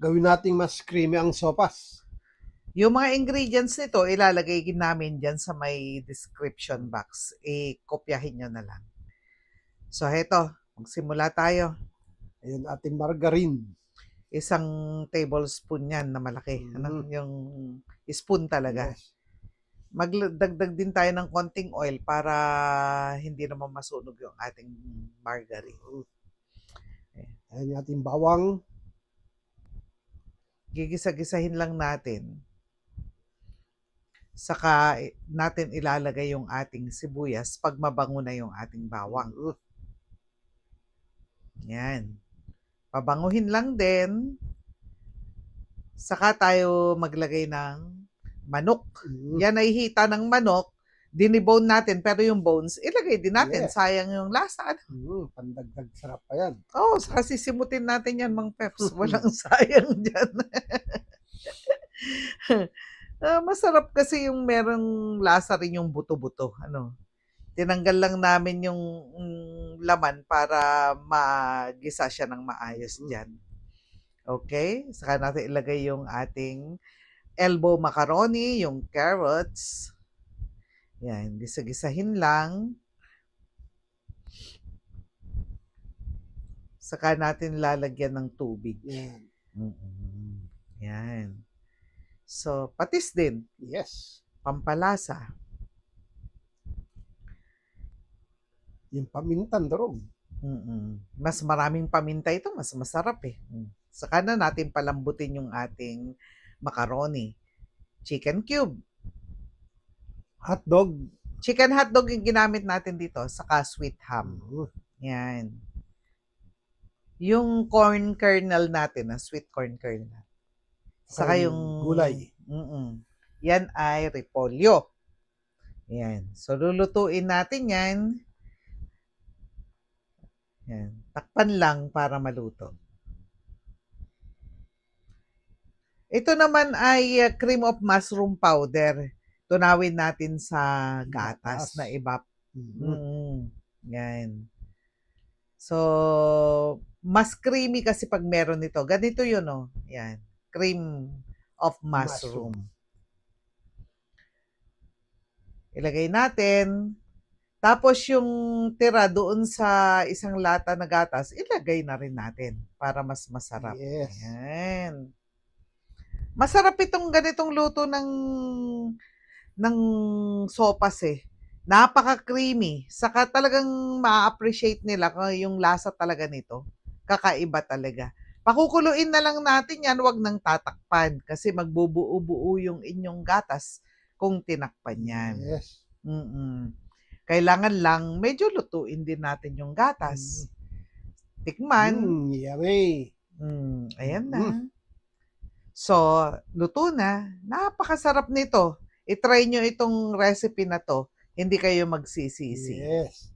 Gawin nating mas creamy ang sopas. Yung mga ingredients nito, ilalagay namin dyan sa may description box. Kopyahin nyo na lang. So, heto. Magsimula tayo. Ayan ating margarine. Isang tablespoon yan na malaki. Ano? Yung spoon talaga. Yes. Magdagdag din tayo ng konting oil para hindi naman masunog yung ating margarine. Ayan yung ating bawang. Gigisa-gisahin lang natin. Saka natin ilalagay yung ating sibuyas pag mabango na yung ating bawang. Yan. Pabanguhin lang din. Saka tayo maglagay ng manok. Yan ay hita ng manok. Dinibone natin, pero yung bones, ilagay din natin. Yes. Sayang yung lasa. Pandagdag sarap pa yan. Oo, sisimutin natin yan, Mang Peps. Walang sayang dyan. Masarap kasi yung merong lasa rin yung buto-buto. Ano? Tinanggal lang namin yung laman para magisa siya ng maayos dyan. Okay? Saka natin ilagay yung ating elbow macaroni, yung carrots. Yan, gisa-gisahin lang. Saka natin lalagyan ng tubig. Yan. Yan. So, patis din. Yes. Pampalasa. Yung pamintan durog. Mas maraming paminta ito, mas masarap eh. Saka na natin palambutin yung ating macaroni. Chicken cube. Hotdog. Chicken hotdog yung ginamit natin dito, saka sweet ham. Yan. Yung corn kernel natin, sweet corn kernel. Saka yung gulay. Yan ay repolyo. Yan. So, lulutuin natin yan. Yan. Takpan lang para maluto. Ito naman ay cream of mushroom powder. Tunawin natin sa gatas na ibap. Yan. So, mas creamy kasi pag meron nito. Ganito yun, oh. Yan. Cream of mushroom. Ilagay natin. Tapos yung tira doon sa isang lata na gatas, ilagay na rin natin para mas masarap. Yes. Yan. Masarap itong ganitong luto ng sopas eh. Napaka-creamy. Saka talagang ma-appreciate nila yung lasa talaga nito. Kakaiba talaga. Pakukuluin na lang natin yan, wag nang tatakpan kasi magbubuo-buo yung inyong gatas kung tinakpan yan. Yes. Kailangan lang medyo lutuin din natin yung gatas. Tikman. Yummy. Ayan na. So, luto na. Napakasarap nito. I-try nyo itong recipe na to. Hindi kayo magsisisi. Yes.